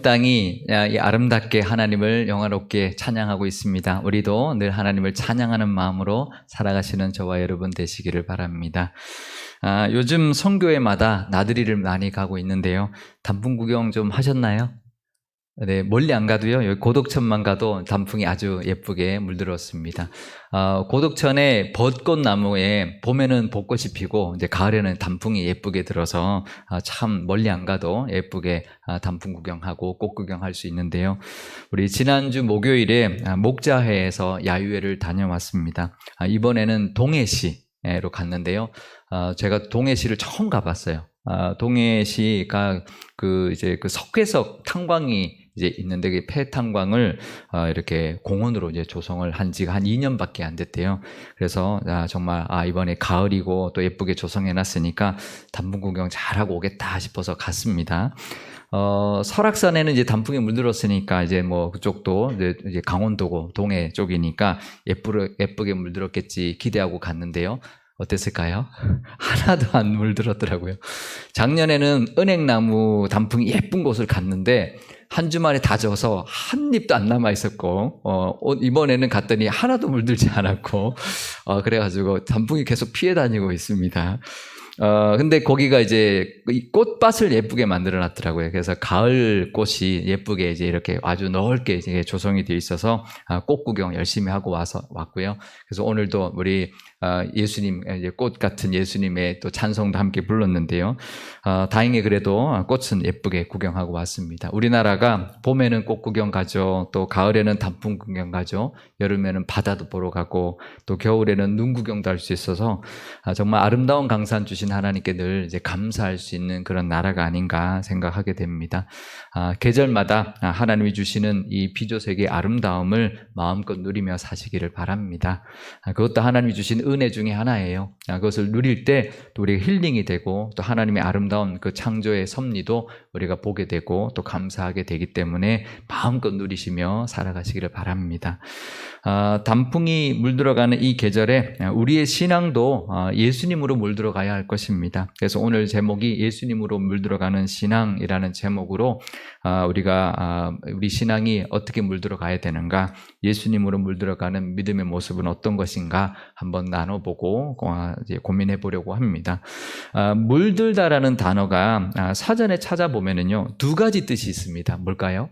땅이 아름답게 하나님을 영화롭게 찬양하고 있습니다. 우리도 늘 하나님을 찬양하는 마음으로 살아가시는 저와 여러분 되시기를 바랍니다. 요즘 선교회마다 나들이를 많이 가고 있는데요. 단풍 구경 좀 하셨나요? 네, 멀리 안 가도요, 여기 고덕천만 가도 단풍이 아주 예쁘게 물들었습니다. 고덕천의 벚꽃나무에 봄에는 벚꽃이 피고, 이제 가을에는 단풍이 예쁘게 들어서, 참 멀리 안 가도 예쁘게 단풍 구경하고 꽃 구경할 수 있는데요. 우리 지난주 목요일에 목자회에서 야유회를 다녀왔습니다. 이번에는 동해시로 갔는데요. 제가 동해시를 처음 가봤어요. 동해시가 그 석회석 탄광이 이제 있는데 그 폐탄광을 이렇게 공원으로 이제 조성을 한 지가 한 2년밖에 안 됐대요. 그래서 정말 이번에 가을이고 또 예쁘게 조성해 놨으니까 단풍 구경 잘하고 오겠다 싶어서 갔습니다. 설악산에는 이제 단풍이 물들었으니까 이제 뭐 그쪽도 이제 강원도고 동해 쪽이니까 예쁘게 물들었겠지 기대하고 갔는데요. 어땠을까요? 하나도 안 물들었더라고요. 작년에는 은행나무 단풍이 예쁜 곳을 갔는데 한 주만에 다 져서 한 잎도 안 남아 있었고, 이번에는 갔더니 하나도 물들지 않았고, 그래가지고 단풍이 계속 피해 다니고 있습니다. 근데 거기가 이제 꽃밭을 예쁘게 만들어 놨더라고요. 그래서 가을 꽃이 예쁘게 이제 이렇게 아주 넓게 이제 조성이 되어 있어서 꽃 구경 열심히 하고 왔고요. 그래서 오늘도 우리 예수님, 이제 꽃 같은 예수님의 또 찬송도 함께 불렀는데요. 다행히 그래도 꽃은 예쁘게 구경하고 왔습니다. 우리나라가 봄에는 꽃 구경 가죠. 또 가을에는 단풍 구경 가죠. 여름에는 바다도 보러 가고 또 겨울에는 눈 구경도 할 수 있어서 정말 아름다운 강산 주신 하나님께 늘 이제 감사할 수 있는 그런 나라가 아닌가 생각하게 됩니다. 계절마다 하나님이 주시는 이 비조색의 아름다움을 마음껏 누리며 사시기를 바랍니다. 그것도 하나님이 주신 은혜 중에 하나예요. 그것을 누릴 때 또 우리가 힐링이 되고 또 하나님의 아름다운 그 창조의 섭리도 우리가 보게 되고 또 감사하게 되기 때문에 마음껏 누리시며 살아가시기를 바랍니다. 단풍이 물들어가는 이 계절에 우리의 신앙도 예수님으로 물들어가야 할 것입니다. 그래서 오늘 제목이 예수님으로 물들어가는 신앙이라는 제목으로 우리 신앙이 어떻게 물들어가야 되는가, 예수님으로 물들어가는 믿음의 모습은 어떤 것인가 한번 나눠보고 이제 고민해 보려고 합니다. 물들다라는 단어가 사전에 찾아보면은요, 두 가지 뜻이 있습니다. 뭘까요?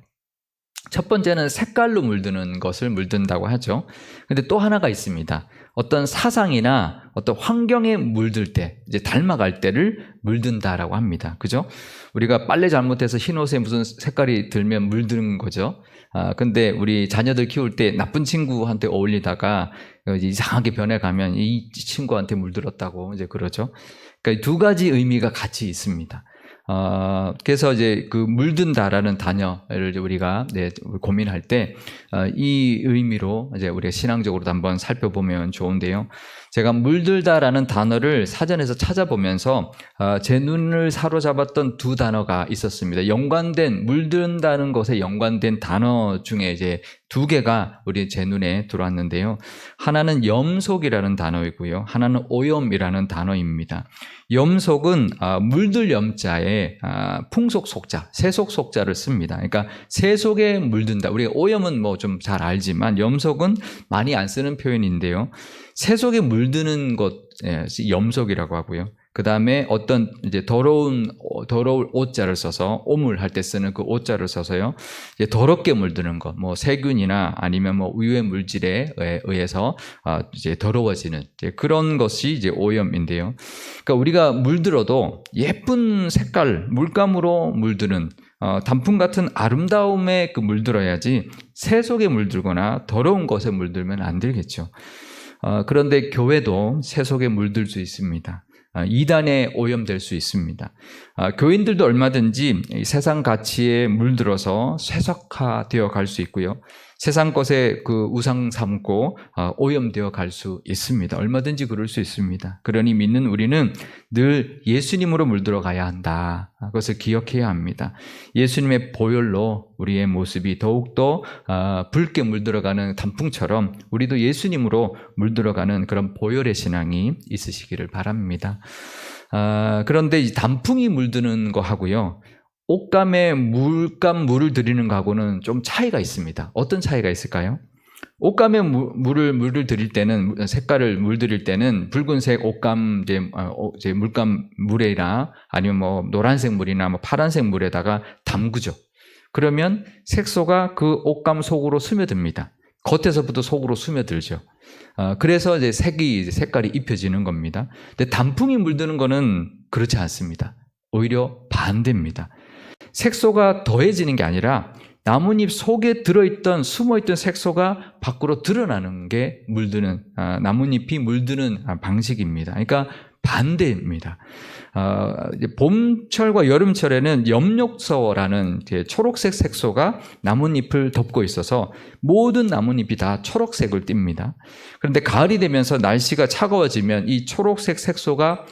첫 번째는 색깔로 물드는 것을 물든다고 하죠. 근데 또 하나가 있습니다. 어떤 사상이나 어떤 환경에 물들 때, 이제 닮아갈 때를 물든다라고 합니다. 그죠? 우리가 빨래 잘못해서 흰 옷에 무슨 색깔이 들면 물드는 거죠. 근데 우리 자녀들 키울 때 나쁜 친구한테 어울리다가 이상하게 변해가면 이 친구한테 물들었다고 이제 그러죠. 그러니까 두 가지 의미가 같이 있습니다. 그래서 이제 그 물든다라는 단어를 우리가 고민할 때, 이 의미로 이제 우리가 신앙적으로도 한번 살펴보면 좋은데요. 제가 물들다라는 단어를 사전에서 찾아보면서, 제 눈을 사로잡았던 두 단어가 있었습니다. 물든다는 것에 연관된 단어 중에 이제 두 개가 제 눈에 들어왔는데요. 하나는 염속이라는 단어이고요. 하나는 오염이라는 단어입니다. 염속은 물들 염자에 풍속 속자, 세속 속자를 씁니다. 그러니까 세속에 물든다. 우리가 오염은 뭐 좀 잘 알지만 염속은 많이 안 쓰는 표현인데요. 세속에 물드는 것, 염속이라고 하고요. 그 다음에 어떤 이제 더러울 오자를 써서 오물할 때 쓰는 그 오자를 써서요. 이제 더럽게 물드는 것, 뭐 세균이나 아니면 뭐 위의 물질에 의해서 이제 더러워지는 이제 그런 것이 이제 오염인데요. 그러니까 우리가 물들어도 예쁜 색깔, 물감으로 물드는 단풍 같은 아름다움에 물들어야지 세속에 물들거나 더러운 것에 물들면 안 되겠죠. 그런데 교회도 세속에 물들 수 있습니다. 이단에 오염될 수 있습니다. 교인들도 얼마든지 세상 가치에 물들어서 쇠석화되어 갈 수 있고요. 세상 것에 그 우상 삼고 오염되어 갈 수 있습니다. 얼마든지 그럴 수 있습니다. 그러니 믿는 우리는 늘 예수님으로 물들어 가야 한다. 그것을 기억해야 합니다. 예수님의 보혈로 우리의 모습이 더욱더 붉게 물들어가는 단풍처럼 우리도 예수님으로 물들어가는 그런 보혈의 신앙이 있으시기를 바랍니다. 그런데 이 단풍이 물드는 거 하고요, 옷감에 물을 들이는 거하고는 좀 차이가 있습니다. 어떤 차이가 있을까요? 옷감에 물을 들일 때는, 색깔을 물들일 때는 붉은색 옷감, 이제 물감 물에나 아니면 뭐 노란색 물이나 뭐 파란색 물에다가 담그죠. 그러면 색소가 그 옷감 속으로 스며듭니다. 겉에서부터 속으로 스며들죠. 그래서 이제 색깔이 입혀지는 겁니다. 근데 단풍이 물드는 거는 그렇지 않습니다. 오히려 반대입니다. 색소가 더해지는 게 아니라 나뭇잎 속에 들어있던 숨어있던 색소가 밖으로 드러나는 게 나뭇잎이 물드는 방식입니다. 그러니까 반대입니다. 봄철과 여름철에는 엽록소라는 초록색 색소가 나뭇잎을 덮고 있어서 모든 나뭇잎이 다 초록색을 띱니다. 그런데 가을이 되면서 날씨가 차가워지면 이 초록색 색소가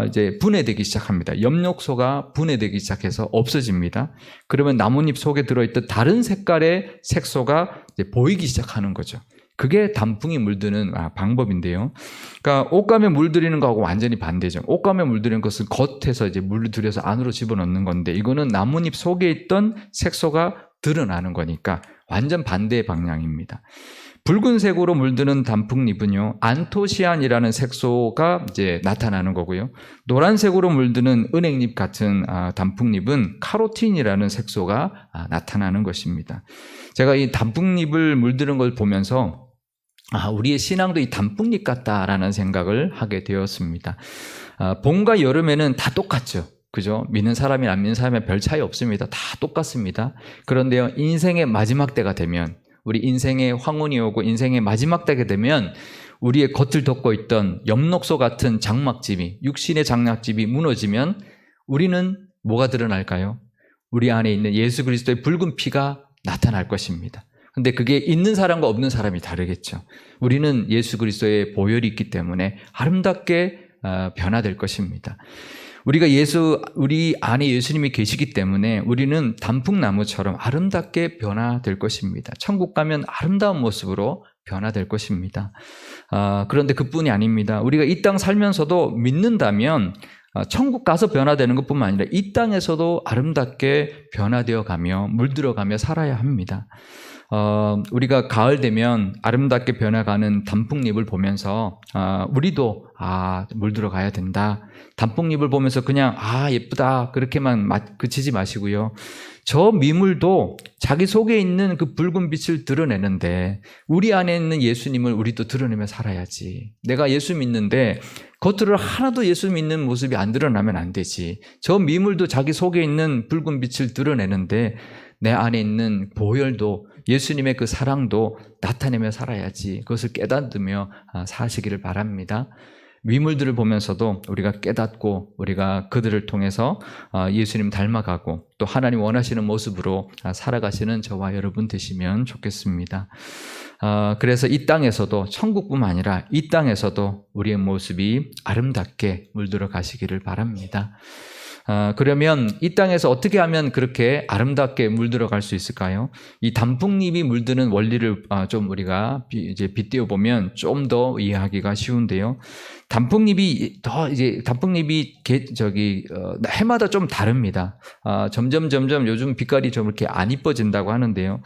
이제 분해되기 시작합니다. 엽록소가 분해되기 시작해서 없어집니다. 그러면 나뭇잎 속에 들어있던 다른 색깔의 색소가 이제 보이기 시작하는 거죠. 그게 단풍이 물드는 방법인데요. 그러니까 옷감에 물들이는 거하고 완전히 반대죠. 옷감에 물들이는 것은 겉에서 이제 물을 들여서 안으로 집어넣는 건데, 이거는 나뭇잎 속에 있던 색소가 드러나는 거니까 완전 반대의 방향입니다. 붉은색으로 물드는 단풍잎은요, 안토시안이라는 색소가 이제 나타나는 거고요. 노란색으로 물드는 은행잎 같은 단풍잎은 카로틴이라는 색소가 나타나는 것입니다. 제가 이 단풍잎을 물드는 걸 보면서 우리의 신앙도 이 단풍잎 같다라는 생각을 하게 되었습니다. 봄과 여름에는 다 똑같죠. 그죠? 믿는 사람이 안 믿는 사람이 별 차이 없습니다. 다 똑같습니다. 그런데요, 인생의 마지막 때가 되면, 우리 인생의 황혼이 오고 인생의 마지막 때가 되면 우리의 겉을 덮고 있던 엽록소 같은 장막집이, 육신의 장막집이 무너지면 우리는 뭐가 드러날까요? 우리 안에 있는 예수 그리스도의 붉은 피가 나타날 것입니다. 근데 그게 있는 사람과 없는 사람이 다르겠죠. 우리는 예수 그리스도의 보혈이 있기 때문에 아름답게 변화될 것입니다. 우리 안에 예수님이 계시기 때문에 우리는 단풍나무처럼 아름답게 변화될 것입니다. 천국 가면 아름다운 모습으로 변화될 것입니다. 그런데 그뿐이 아닙니다. 우리가 이 땅 살면서도 믿는다면 천국 가서 변화되는 것뿐만 아니라 이 땅에서도 아름답게 변화되어 가며 물들어가며 살아야 합니다. 우리가 가을 되면 아름답게 변해가는 단풍잎을 보면서 우리도 물들어 가야 된다. 단풍잎을 보면서 그냥 예쁘다 그렇게만 그치지 마시고요. 저 미물도 자기 속에 있는 그 붉은 빛을 드러내는데 우리 안에 있는 예수님을 우리도 드러내며 살아야지. 내가 예수 믿는데 겉으로 하나도 예수 믿는 모습이 안 드러나면 안 되지. 저 미물도 자기 속에 있는 붉은 빛을 드러내는데 내 안에 있는 보혈도 예수님의 그 사랑도 나타내며 살아야지. 그것을 깨닫으며 사시기를 바랍니다. 미물들을 보면서도 우리가 깨닫고 우리가 그들을 통해서 예수님 닮아가고 또 하나님 원하시는 모습으로 살아가시는 저와 여러분 되시면 좋겠습니다. 그래서 이 땅에서도 천국뿐만 아니라 이 땅에서도 우리의 모습이 아름답게 물들어 가시기를 바랍니다. 그러면 이 땅에서 어떻게 하면 그렇게 아름답게 물들어 갈 수 있을까요? 이 단풍잎이 물드는 원리를 좀 우리가 이제 빗대어 보면 좀 더 이해하기가 쉬운데요. 단풍잎이 해마다 좀 다릅니다. 점점 요즘 빛깔이 좀 이렇게 안 이뻐진다고 하는데요.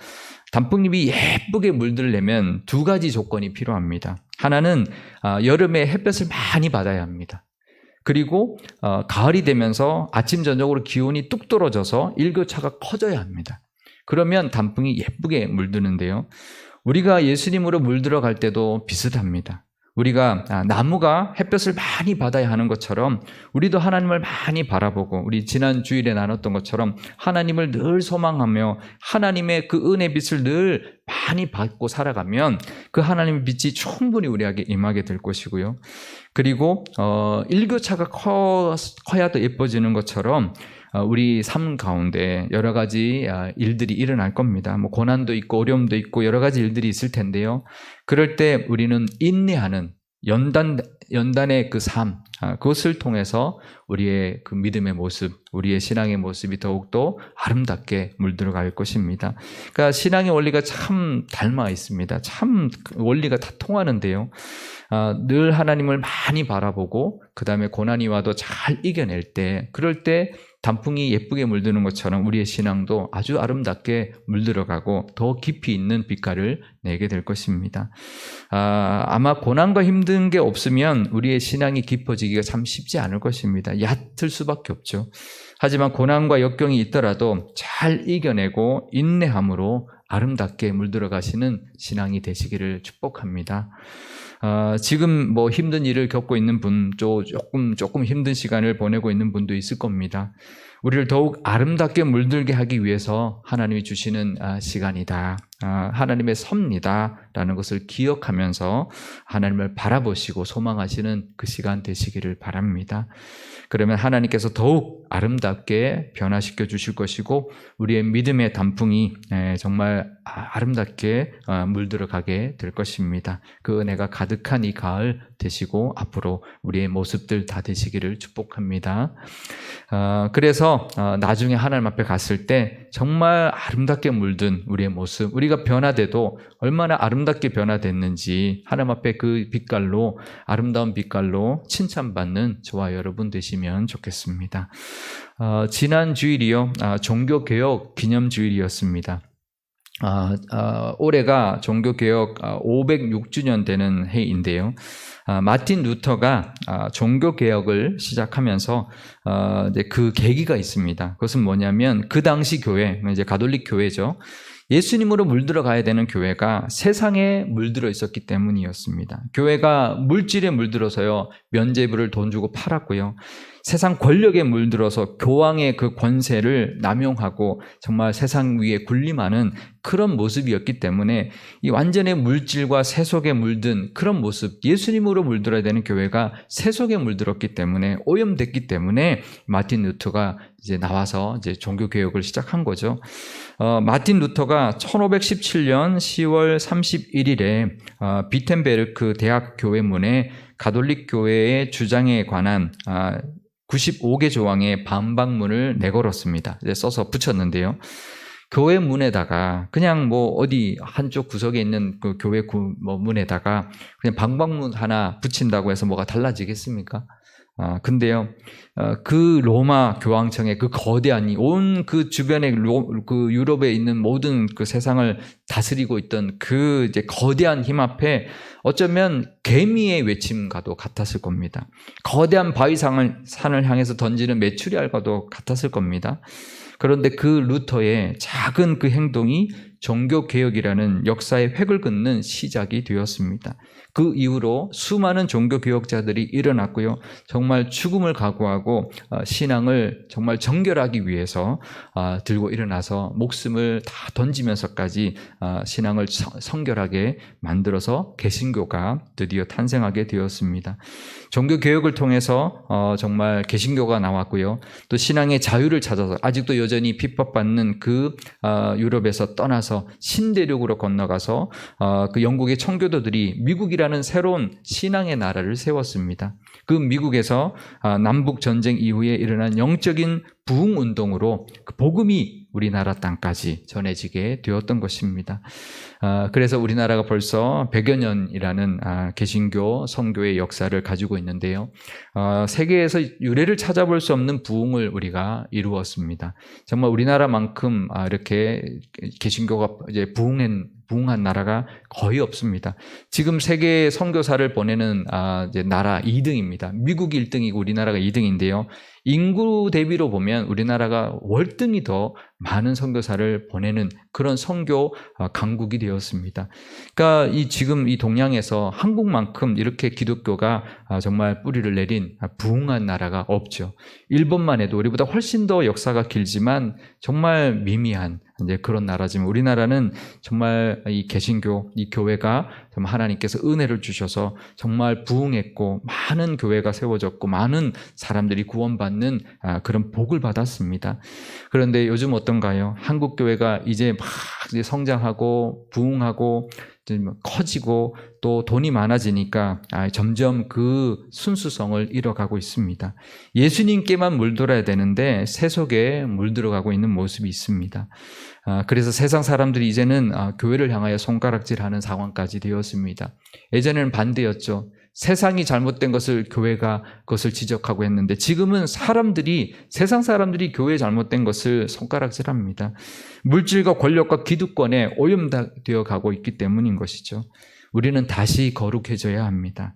단풍잎이 예쁘게 물들려면 두 가지 조건이 필요합니다. 하나는 여름에 햇볕을 많이 받아야 합니다. 그리고 가을이 되면서 아침 저녁으로 기온이 뚝 떨어져서 일교차가 커져야 합니다. 그러면 단풍이 예쁘게 물드는데요. 우리가 예수님으로 물들어 갈 때도 비슷합니다. 우리가 나무가 햇볕을 많이 받아야 하는 것처럼 우리도 하나님을 많이 바라보고 우리 지난 주일에 나눴던 것처럼 하나님을 늘 소망하며 하나님의 그 은혜 빛을 늘 많이 받고 살아가면 그 하나님의 빛이 충분히 우리에게 임하게 될 것이고요. 그리고 일교차가 커야 더 예뻐지는 것처럼 우리 삶 가운데 여러 가지 일들이 일어날 겁니다. 뭐 고난도 있고 어려움도 있고 여러 가지 일들이 있을 텐데요. 그럴 때 우리는 인내하는 연단의 그 삶, 그것을 통해서 우리의 그 믿음의 모습, 우리의 신앙의 모습이 더욱더 아름답게 물들어갈 것입니다. 그러니까 신앙의 원리가 참 닮아 있습니다. 참 원리가 다 통하는데요. 늘 하나님을 많이 바라보고 그 다음에 고난이 와도 잘 이겨낼 때, 그럴 때 단풍이 예쁘게 물드는 것처럼 우리의 신앙도 아주 아름답게 물들어가고 더 깊이 있는 빛깔을 내게 될 것입니다. 아마 고난과 힘든 게 없으면 우리의 신앙이 깊어지기가 참 쉽지 않을 것입니다. 얕을 수밖에 없죠. 하지만 고난과 역경이 있더라도 잘 이겨내고 인내함으로 아름답게 물들어 가시는 신앙이 되시기를 축복합니다. 지금 뭐 힘든 일을 겪고 있는 분, 조금 힘든 시간을 보내고 있는 분도 있을 겁니다. 우리를 더욱 아름답게 물들게 하기 위해서 하나님이 주시는 시간이다. 하나님의 섭니다. 라는 것을 기억하면서 하나님을 바라보시고 소망하시는 그 시간 되시기를 바랍니다. 그러면 하나님께서 더욱 아름답게 변화시켜 주실 것이고 우리의 믿음의 단풍이 정말 아름답게 물들어가게 될 것입니다. 그 은혜가 가득한 이 가을 되시고 앞으로 우리의 모습들 다 되시기를 축복합니다. 그래서 나중에 하나님 앞에 갔을 때 정말 아름답게 물든 우리의 모습, 우리가 변화돼도 얼마나 아름답게 변화됐는지 하나님 앞에 그 빛깔로, 아름다운 빛깔로 칭찬받는 저와 여러분 되시면 좋겠습니다. 지난 주일이요, 종교개혁 기념주일이었습니다. 올해가 종교개혁 506주년 되는 해인데요. 마틴 루터가 종교개혁을 시작하면서 이제 그 계기가 있습니다. 그것은 뭐냐면 그 당시 교회, 이제 가톨릭 교회죠. 예수님으로 물들어 가야 되는 교회가 세상에 물들어 있었기 때문이었습니다. 교회가 물질에 물들어서요, 면죄부를 돈 주고 팔았고요. 세상 권력에 물들어서 교황의 그 권세를 남용하고 정말 세상 위에 군림하는 그런 모습이었기 때문에 이 완전히 물질과 세속에 물든 그런 모습, 예수님으로 물들어야 되는 교회가 세속에 물들었기 때문에 오염됐기 때문에 마틴 루터가 이제 나와서 이제 종교개혁을 시작한 거죠. 마틴 루터가 1517년 10월 31일에 비텐베르크 대학 교회문에 가톨릭 교회의 주장에 관한 95개 조항의 반박문을 내걸었습니다. 이제 써서 붙였는데요. 교회 문에다가 그냥 뭐 어디 한쪽 구석에 있는 그 교회 문에다가 그냥 반박문 하나 붙인다고 해서 뭐가 달라지겠습니까? 근데요, 그 로마 교황청의 그 거대한 온 그 주변의 그 유럽에 있는 모든 그 세상을 다스리고 있던 그 이제 거대한 힘 앞에 어쩌면 개미의 외침과도 같았을 겁니다. 거대한 바위산을 향해서 던지는 메추리알과도 같았을 겁니다. 그런데 그 루터의 작은 그 행동이 종교개혁이라는 역사의 획을 긋는 시작이 되었습니다. 그 이후로 수많은 종교개혁자들이 일어났고요. 정말 죽음을 각오하고 신앙을 정말 정결하기 위해서 들고 일어나서 목숨을 다 던지면서까지 신앙을 성결하게 만들어서 개신교가 드디어 탄생하게 되었습니다. 종교개혁을 통해서 정말 개신교가 나왔고요. 또 신앙의 자유를 찾아서 아직도 여전히 핍박받는 그 유럽에서 떠나서 신대륙으로 건너가서 그 영국의 청교도들이 미국이라는 새로운 신앙의 나라를 세웠습니다. 그 미국에서 남북 전쟁 이후에 일어난 영적인 부흥 운동으로 그 복음이 우리나라 땅까지 전해지게 되었던 것입니다. 그래서 우리나라가 벌써 100여 년이라는 개신교 선교의 역사를 가지고 있는데요. 세계에서 유례를 찾아볼 수 없는 부흥을 우리가 이루었습니다. 정말 우리나라만큼 이렇게 개신교가 이제 부흥한 나라가 거의 없습니다. 지금 세계 선교사를 보내는 이제 나라 2등입니다. 미국이 1등이고 우리나라가 2등인데요. 인구 대비로 보면 우리나라가 월등히 더 많은 선교사를 보내는 그런 선교 강국이 되었습니다. 그러니까 지금 이 동양에서 한국만큼 이렇게 기독교가 정말 뿌리를 내린 부흥한 나라가 없죠. 일본만 해도 우리보다 훨씬 더 역사가 길지만 정말 미미한 이제 그런 나라지만 우리나라는 정말 이 개신교, 이 교회가 정말 하나님께서 은혜를 주셔서 정말 부흥했고 많은 교회가 세워졌고 많은 사람들이 구원받는 그런 복을 받았습니다. 그런데 요즘 어떤가요? 한국 교회가 이제 막 이제 성장하고 부흥하고 커지고 또 돈이 많아지니까 점점 그 순수성을 잃어가고 있습니다. 예수님께만 물들어야 되는데 세속에 물들어가고 있는 모습이 있습니다. 그래서 세상 사람들이 이제는 교회를 향하여 손가락질하는 상황까지 되었습니다. 예전에는 반대였죠. 세상이 잘못된 것을 교회가 그것을 지적하고 했는데 지금은 세상 사람들이 교회의 잘못된 것을 손가락질합니다. 물질과 권력과 기득권에 오염되어 가고 있기 때문인 것이죠. 우리는 다시 거룩해져야 합니다.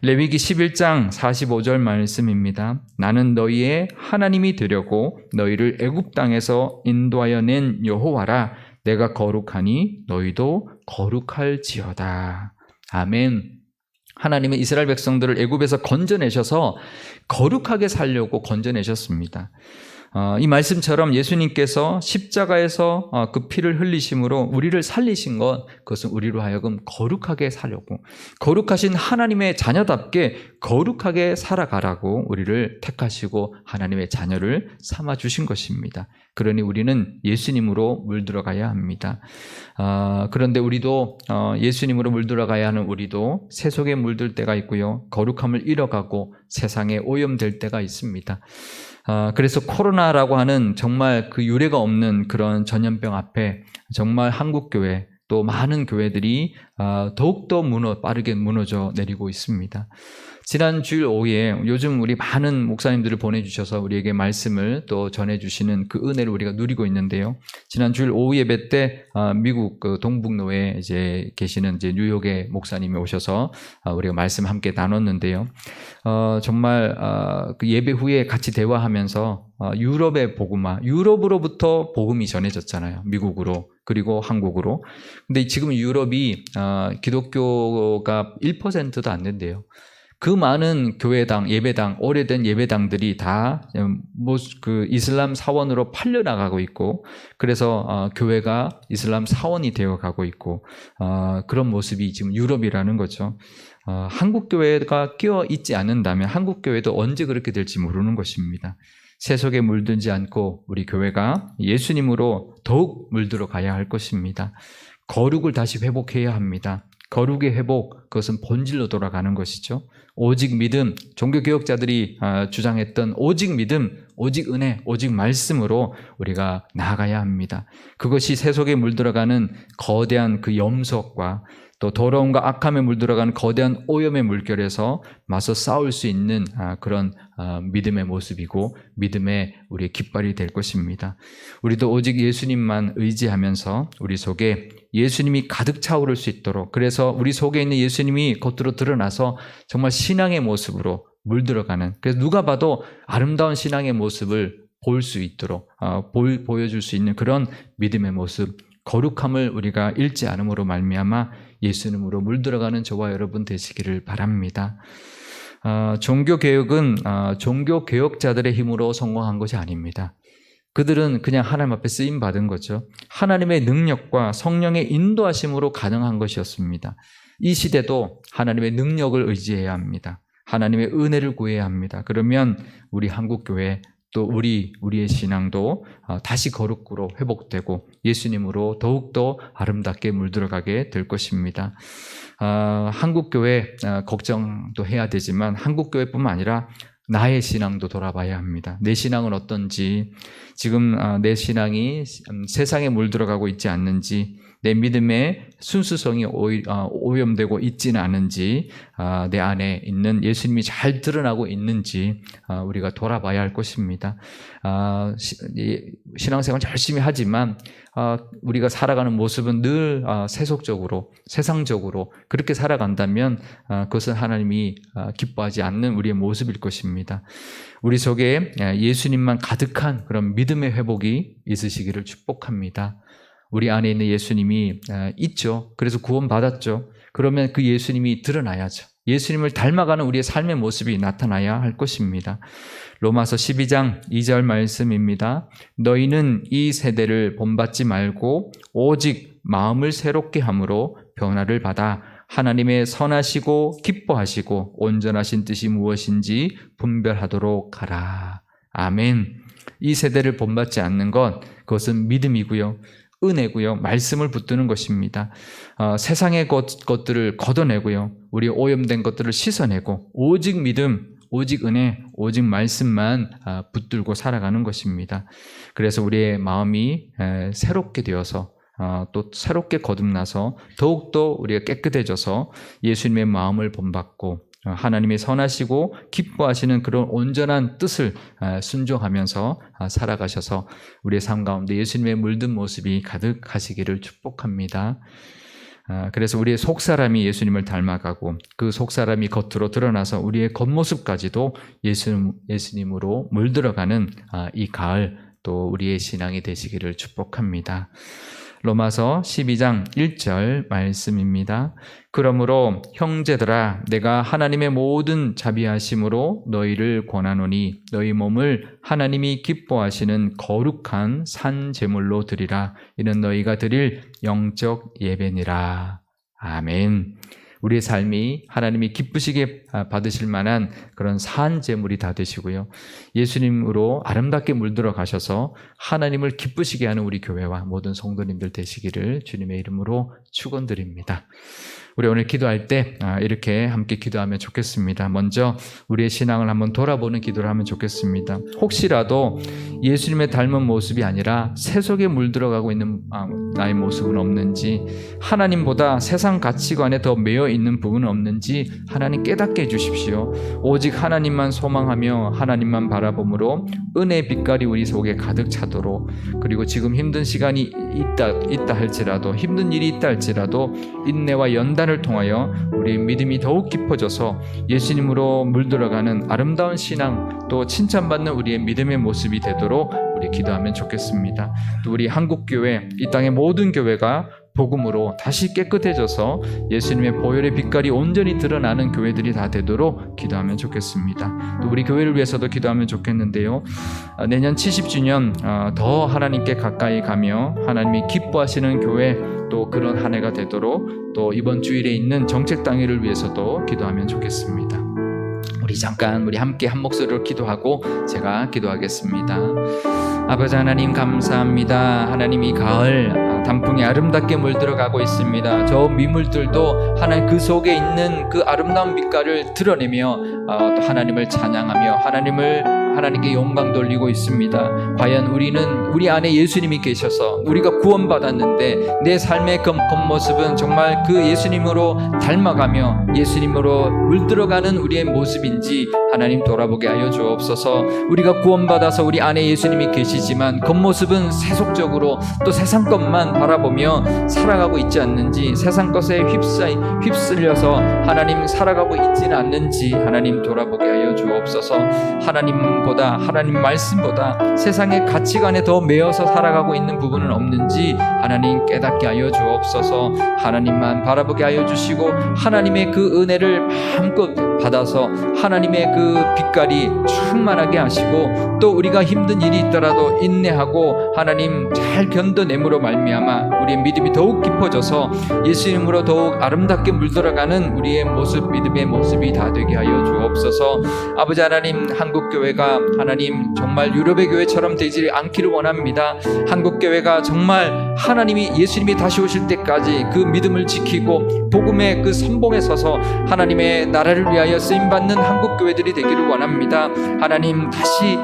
레위기 11장 45절 말씀입니다. 나는 너희의 하나님이 되려고 너희를 애굽 땅에서 인도하여 낸 여호와라. 내가 거룩하니 너희도 거룩할지어다. 아멘. 하나님은 이스라엘 백성들을 애굽에서 건져내셔서 거룩하게 살려고 건져내셨습니다. 이 말씀처럼 예수님께서 십자가에서 그 피를 흘리심으로 우리를 살리신 것, 그것은 우리로 하여금 거룩하게 살려고, 거룩하신 하나님의 자녀답게 거룩하게 살아가라고 우리를 택하시고 하나님의 자녀를 삼아주신 것입니다. 그러니 우리는 예수님으로 물들어가야 합니다. 그런데 우리도 예수님으로 물들어가야 하는 우리도 세속에 물들 때가 있고요. 거룩함을 잃어가고 세상에 오염될 때가 있습니다. 그래서 코로나라고 하는 정말 그 유례가 없는 그런 전염병 앞에 정말 한국교회 또 많은 교회들이 더욱더 빠르게 무너져 내리고 있습니다. 지난 주일 오후에 요즘 우리 많은 목사님들을 보내주셔서 우리에게 말씀을 또 전해주시는 그 은혜를 우리가 누리고 있는데요. 지난 주일 오후 예배 때 미국 그 동북로에 이제 계시는 이제 뉴욕의 목사님이 오셔서 우리가 말씀 함께 나눴는데요. 정말 그 예배 후에 같이 대화하면서 유럽의 복음화, 유럽으로부터 복음이 전해졌잖아요. 미국으로 그리고 한국으로. 근데 지금 유럽이 기독교가 1%도 안 된대요. 그 많은 교회당, 예배당, 오래된 예배당들이 다 그 이슬람 사원으로 팔려나가고 있고, 그래서 교회가 이슬람 사원이 되어가고 있고, 그런 모습이 지금 유럽이라는 거죠. 한국 교회가 끼어 있지 않는다면 한국 교회도 언제 그렇게 될지 모르는 것입니다. 세속에 물들지 않고 우리 교회가 예수님으로 더욱 물들어 가야 할 것입니다. 거룩을 다시 회복해야 합니다. 거룩의 회복, 그것은 본질로 돌아가는 것이죠. 오직 믿음, 종교개혁자들이 주장했던 오직 믿음, 오직 은혜, 오직 말씀으로 우리가 나아가야 합니다. 그것이 세속에 물들어가는 거대한 그 염석과 또 더러움과 악함에 물들어가는 거대한 오염의 물결에서 맞서 싸울 수 있는 그런 믿음의 모습이고 믿음의 우리의 깃발이 될 것입니다. 우리도 오직 예수님만 의지하면서 우리 속에 예수님이 가득 차오를 수 있도록, 그래서 우리 속에 있는 예수님이 겉으로 드러나서 정말 신앙의 모습으로 물들어가는, 그래서 누가 봐도 아름다운 신앙의 모습을 볼 수 있도록 보여줄 수 있는 그런 믿음의 모습, 거룩함을 우리가 잃지 않음으로 말미암아 예수님으로 물들어가는 저와 여러분 되시기를 바랍니다. 종교개혁은 종교개혁자들의 힘으로 성공한 것이 아닙니다. 그들은 그냥 하나님 앞에 쓰임받은 거죠. 하나님의 능력과 성령의 인도하심으로 가능한 것이었습니다. 이 시대도 하나님의 능력을 의지해야 합니다. 하나님의 은혜를 구해야 합니다. 그러면 우리 한국교회 또 우리의 신앙도 다시 거룩으로 회복되고 예수님으로 더욱더 아름답게 물들어가게 될 것입니다. 한국교회 걱정도 해야 되지만 한국교회뿐만 아니라 나의 신앙도 돌아봐야 합니다. 내 신앙은 어떤지, 지금 내 신앙이 세상에 물들어가고 있지 않는지, 내 믿음의 순수성이 오염되고 있지는 않은지, 내 안에 있는 예수님이 잘 드러나고 있는지 우리가 돌아봐야 할 것입니다. 신앙생활 열심히 하지만 우리가 살아가는 모습은 늘 세속적으로, 세상적으로 그렇게 살아간다면 그것은 하나님이 기뻐하지 않는 우리의 모습일 것입니다. 우리 속에 예수님만 가득한 그런 믿음의 회복이 있으시기를 축복합니다. 우리 안에 있는 예수님이 있죠. 그래서 구원받았죠. 그러면 그 예수님이 드러나야죠. 예수님을 닮아가는 우리의 삶의 모습이 나타나야 할 것입니다. 로마서 12장 2절 말씀입니다. 너희는 이 세대를 본받지 말고 오직 마음을 새롭게 함으로 변화를 받아 하나님의 선하시고 기뻐하시고 온전하신 뜻이 무엇인지 분별하도록 하라. 아멘. 이 세대를 본받지 않는 것, 그것은 믿음이고요. 은혜고요. 말씀을 붙드는 것입니다. 세상의 것들을 걷어내고요. 우리 오염된 것들을 씻어내고 오직 믿음, 오직 은혜, 오직 말씀만 붙들고 살아가는 것입니다. 그래서 우리의 마음이 새롭게 되어서 또 새롭게 거듭나서 더욱더 우리가 깨끗해져서 예수님의 마음을 본받고 하나님의 선하시고 기뻐하시는 그런 온전한 뜻을 순종하면서 살아가셔서 우리의 삶 가운데 예수님의 물든 모습이 가득하시기를 축복합니다. 그래서 우리의 속사람이 예수님을 닮아가고 그 속사람이 겉으로 드러나서 우리의 겉모습까지도 예수님으로 물들어가는 이 가을 또 우리의 신앙이 되시기를 축복합니다. 로마서 12장 1절 말씀입니다. 그러므로 형제들아 내가 하나님의 모든 자비하심으로 너희를 권하노니 너희 몸을 하나님이 기뻐하시는 거룩한 산 제물로 드리라. 이는 너희가 드릴 영적 예배니라. 아멘. 우리의 삶이 하나님이 기쁘시게 받으실 만한 그런 산 제물이 다 되시고요. 예수님으로 아름답게 물들어 가셔서 하나님을 기쁘시게 하는 우리 교회와 모든 성도님들 되시기를 주님의 이름으로 축원드립니다. 우리 오늘 기도할 때 이렇게 함께 기도하면 좋겠습니다. 먼저 우리의 신앙을 한번 돌아보는 기도를 하면 좋겠습니다. 혹시라도 예수님의 닮은 모습이 아니라 세속에 물들어가고 있는 나의 모습은 없는지, 하나님보다 세상 가치관에 더 매여 있는 부분은 없는지 하나님 깨닫게 해주십시오. 오직 하나님만 소망하며 하나님만 바라봄으로 은혜의 빛깔이 우리 속에 가득 차도록, 그리고 지금 힘든 시간이 있다 할지라도, 힘든 일이 있다 할지라도 인내와 연단을 통하여 우리의 믿음이 더욱 깊어져서 예수님으로 물들어가는 아름다운 신앙, 또 칭찬받는 우리의 믿음의 모습이 되도록 우리 기도하면 좋겠습니다. 또 우리 한국교회, 이 땅의 모든 교회가 복음으로 다시 깨끗해져서 예수님의 보혈의 빛깔이 온전히 드러나는 교회들이 다 되도록 기도하면 좋겠습니다. 또 우리 교회를 위해서도 기도하면 좋겠는데요. 내년 70주년 더 하나님께 가까이 가며 하나님이 기뻐하시는 교회, 또 그런 한 해가 되도록, 또 이번 주일에 있는 정책당회를 위해서도 기도하면 좋겠습니다. 우리 함께 한 목소리로 기도하고 제가 기도하겠습니다. 아버지 하나님 감사합니다. 하나님 이 가을 단풍이 아름답게 물들어가고 있습니다. 저 미물들도 하나님 그 속에 있는 그 아름다운 빛깔을 드러내며 또 하나님을 찬양하며 하나님께 영광 돌리고 있습니다. 과연 우리 안에 예수님이 계셔서 우리가 구원받았는데 내 삶의 겉모습은 정말 그 예수님으로 닮아가며 예수님으로 물들어가는 우리의 모습인지 하나님 돌아보게 하여 주옵소서. 우리가 구원받아서 우리 안에 예수님이 계시지만 겉모습은 세속적으로 또 세상 것만 바라보며 살아가고 있지 않는지, 세상 것에 휩쓸려서 하나님 살아가고 있지는 않는지 하나님 돌아보게 하여 주옵소서. 하나님 말씀보다 세상의 가치관에 더 매여서 살아가고 있는 부분은 없는지 하나님 깨닫게 하여 주옵소서. 하나님만 바라보게 하여 주시고 하나님의 그 은혜를 마음껏 받아서 하나님의 그 빛깔이 충만하게 하시고, 또 우리가 힘든 일이 있더라도 인내하고 하나님 잘 견뎌내므로 말미암아 우리의 믿음이 더욱 깊어져서 예수님으로 더욱 아름답게 물들어가는 우리의 모습, 믿음의 모습이 다 되게 하여 주옵소서. 아버지 하나님, 한국교회가 하나님 정말 유럽의 교회처럼 되지 않기를 원합니다. 한국교회가 정말 예수님이 다시 오실 때까지 그 믿음을 지키고 복음의 그 선봉에 서서 하나님의 나라를 위하여 쓰임받는 한국교회들이 되기를 원합니다. 하나님 다시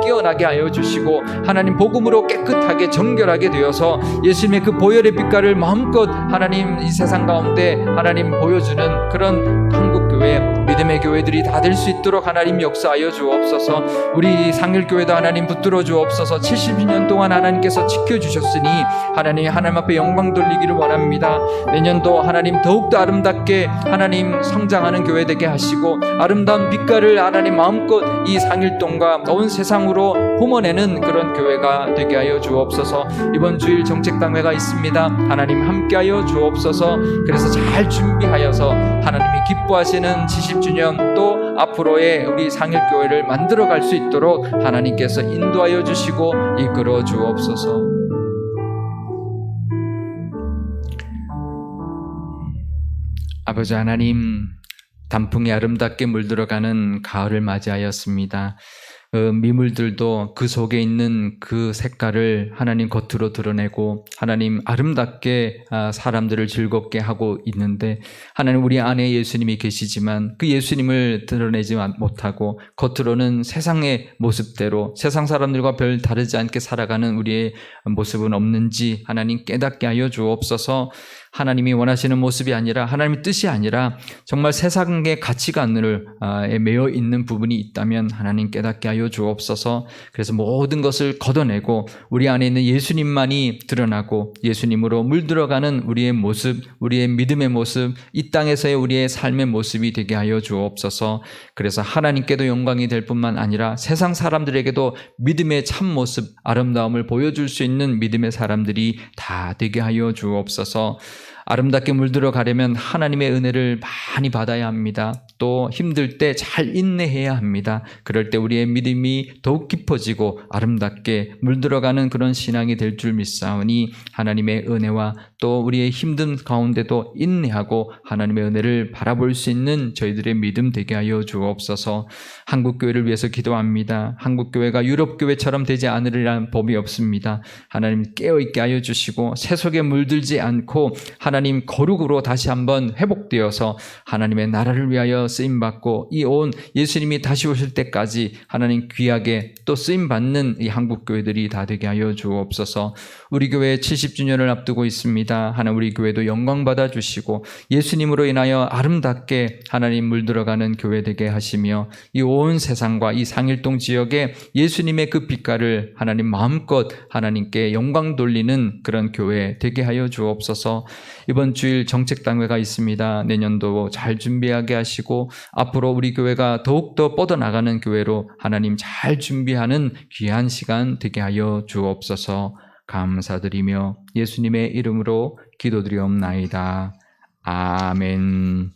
깨어나게 하여 주시고 하나님 복음으로 깨끗하게 정결하게 되어서 예수님의 그 보혈의 빛깔을 마음껏 하나님 이 세상 가운데 하나님 보여주는 그런 한국교회, 믿음의 교회들이 다 될 수 있도록 하나님 역사하여 주옵소서. 우리 상일교회도 하나님 붙들어 주옵소서. 70년 동안 하나님께서 지켜주셨으니 하나님 앞에 영광 돌리기를 원합니다. 내년도 하나님 더욱더 아름답게 하나님 성장하는 교회 되게 하시고 아름다운 빛깔을 하나님 마음껏 이 상일동과 온 세상으로 뿜어내는 그런 교회가 되게 하여 주옵소서. 이번 주일 정책당회가 있습니다. 하나님 함께하여 주옵소서. 그래서 잘 준비하여서 하나님이 기뻐하시는 70주년 또 앞으로의 우리 상일교회를 만들어갈 수 있도록 하나님께서 인도하여 주시고 이끌어 주옵소서. 아버지 하나님, 단풍이 아름답게 물들어가는 가을을 맞이하였습니다. 미물들도 그 속에 있는 그 색깔을 하나님 겉으로 드러내고 하나님 아름답게 사람들을 즐겁게 하고 있는데, 하나님 우리 안에 예수님이 계시지만 그 예수님을 드러내지 못하고 겉으로는 세상의 모습대로 세상 사람들과 별 다르지 않게 살아가는 우리의 모습은 없는지 하나님 깨닫게 하여 주옵소서. 하나님이 원하시는 모습이 아니라 하나님의 뜻이 아니라 정말 세상의 가치관을 매여 있는 부분이 있다면 하나님 깨닫게 하여 주옵소서. 그래서 모든 것을 걷어내고 우리 안에 있는 예수님만이 드러나고 예수님으로 물들어가는 우리의 모습, 우리의 믿음의 모습, 이 땅에서의 우리의 삶의 모습이 되게 하여 주옵소서. 그래서 하나님께도 영광이 될 뿐만 아니라 세상 사람들에게도 믿음의 참 모습, 아름다움을 보여줄 수 있는 믿음의 사람들이 다 되게 하여 주옵소서. 아름답게 물들어 가려면 하나님의 은혜를 많이 받아야 합니다. 또 힘들 때 잘 인내해야 합니다. 그럴 때 우리의 믿음이 더욱 깊어지고 아름답게 물들어가는 그런 신앙이 될 줄 믿사오니 하나님의 은혜와 또 우리의 힘든 가운데도 인내하고 하나님의 은혜를 바라볼 수 있는 저희들의 믿음 되게 하여 주옵소서. 한국교회를 위해서 기도합니다. 한국교회가 유럽교회처럼 되지 않으리란 법이 없습니다. 하나님 깨어있게 하여 주시고 세속에 물들지 않고 하나님 거룩으로 다시 한번 회복되어서 하나님의 나라를 위하여 쓰임받고 이 온 예수님이 다시 오실 때까지 하나님 귀하게 또 쓰임받는 이 한국교회들이 다 되게 하여 주옵소서. 우리 교회 70주년을 앞두고 있습니다. 하나님 우리 교회도 영광 받아 주시고 예수님으로 인하여 아름답게 하나님 물들어가는 교회 되게 하시며 이 온 세상과 이 상일동 지역에 예수님의 그 빛깔을 하나님 마음껏 하나님께 영광 돌리는 그런 교회 되게 하여 주옵소서. 이번 주일 정책당회가 있습니다. 내년도 잘 준비하게 하시고 앞으로 우리 교회가 더욱더 뻗어나가는 교회로 하나님 잘 준비하는 귀한 시간 되게 하여 주옵소서. 감사드리며 예수님의 이름으로 기도드리옵나이다. 아멘.